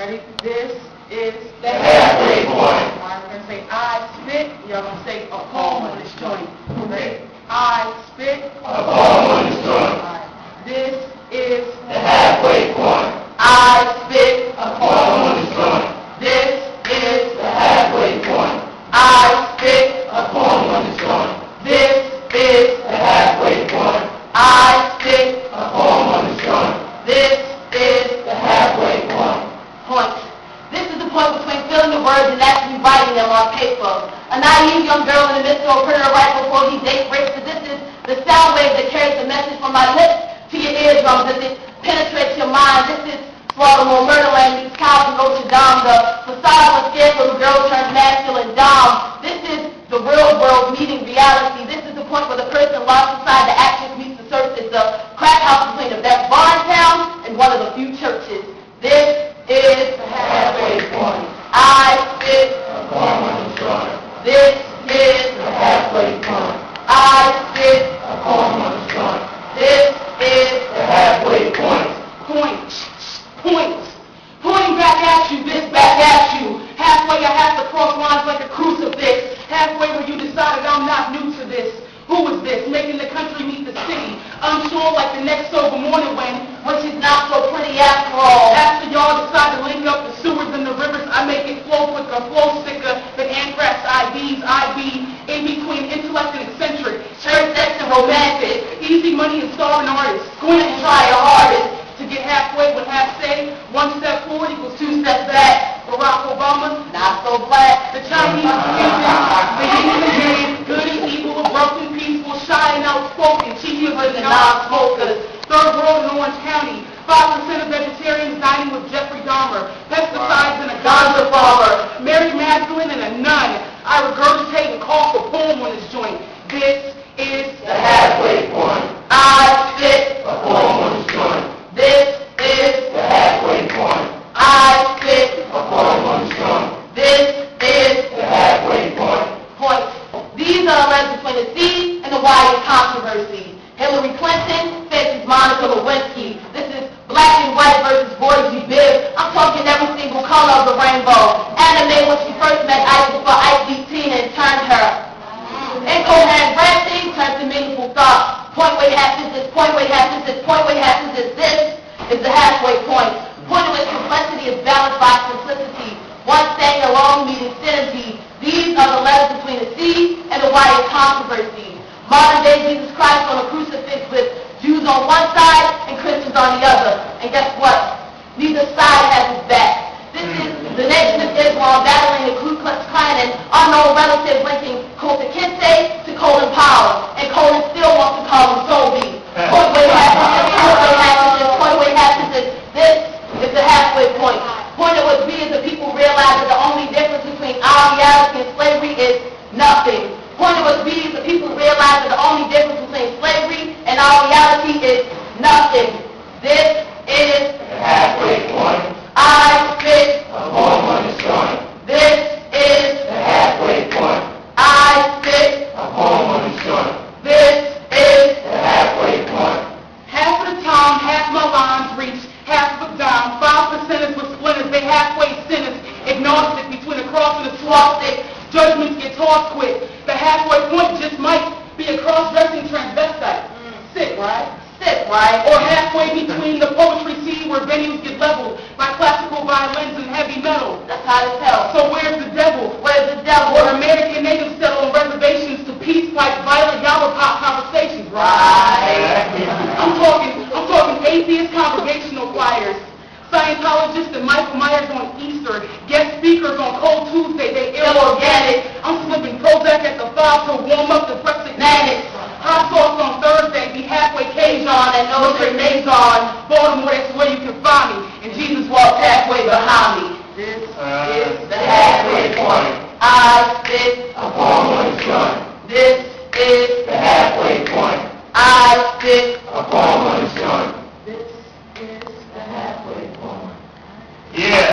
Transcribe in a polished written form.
Ready? This is The halfway point. Alright, we're going to say I spit. You're going to say a poem on this joint. Ready? I spit. A poem on this joint. Alright. This is The halfway point. I spit. A poem on this joint. This is The halfway point. I spit. A poem on this joint. This is The halfway point. I spit. A poem on this joint. This is The halfway point. point. This is the point between feeling the words and actually writing them on paper. A naive young girl in the midst of a printer right before these date breaks. This is the sound wave that carries the message from my lips to your eardrums as it penetrates your mind. This is Baltimore Murderland meets Cows and Notre Dame. The facade of a scared little girl turns masculine dom. This is the real world meeting reality. This is the point where the person lost inside the actress meets the surface. The crack house between the best bar in town and one of the few churches. This is The halfway point. I spit. A poem on this joint. This is The halfway point. I spit. A poem on this joint. This is The halfway point. point. Pointing back at you, this back at you. Halfway I have to cross lines like a crucifix. Halfway where you decided I'm not new to this. Who is this? Making the country meet the city. Unsure like the next sober morning wind, which is not so pretty after all. After y'all decide to link up the sewers and the rivers, I make it flow quicker, flow sicker than anthrax IVs. I be in between intellect and eccentric, straight sex and romantic, easy money and starving artists, going and try your hardest to get halfway with half say. 1 step forward equals 2 steps back. Barack Obama, not so black. The Chinese, the Indian, good and evil, broken, peaceful, shy and outspoken, cheaters and non-smokers. Third world in Orange County, 5% of vegetarians dining with Jeffrey Dahmer, pesticides and a ganja farmer, Mary Magdalene and a nun. I regurgitate and call for poem on this joint. This is The halfway point. I spit. A poem on this joint. This is The halfway point. I spit. A poem on this joint. This is The halfway point. point. These are the letters between the C and the Y in controversy. Hillary Clinton faces Monica Lewinsky. This is black and white versus Boys V. Biv. I'm talking every single color of the rainbow. Anime when she first met Ice before Ice beat Tina and turned her. Incoherent ranting turns to meaningful thoughts. Point where you have this, point where you have this, point where you have this is the halfway point. Point at which complexity is balanced by simplicity. One staying alone meeting synergy. These are the letters between the C and the Y in controversy. Modern day Jesus Christ on a crucifix with Jews on one side and Christians on the other. And guess what? Neither side has his back. This is the Nation of Islam battling the Ku Klux Klan and unknown relatives linking Kota Kinte to Colin Powell. And Colin still wants to call him Toby. Point where you have this, point where you have this, point where you have this. This is the halfway point. Point at which we as a people realize that the only difference between our reality and slavery is nothing. Point at which we as a people realize that the only difference between slavery and our reality is nothing. This is The halfway point. I spit. A poem on this joint. This is The halfway point. I spit. A poem on this joint. This is The halfway point. half of the time, half my lines reach half a dime. 5% is with splinters, they halfway sinners, agnostic between the cross and the swastika. Judgments get tossed quick. The halfway point just might be a cross-dressing transvestite. Sick, right? Sick, right? Or halfway between the poetry scene where venues get leveled by classical violins and heavy metal. That's hot as hell. So where's the devil? Where's the devil? Or American natives settle on reservations to peace like violent Yahweh pop conversations, right? I'm talking atheist congregational choirs, Scientologists and Michael Myers on Easter, guest speakers on Cold Tuesday, they ill-organic. I'm slipping Prozac at the 5 to warm up the Brexit madness. Hot sauce on Thursday, be halfway Cajun and military Mazon. Baltimore, that's where you can find me. And Jesus walked halfway behind me. This is the halfway point. I spit. A poem on this joint. This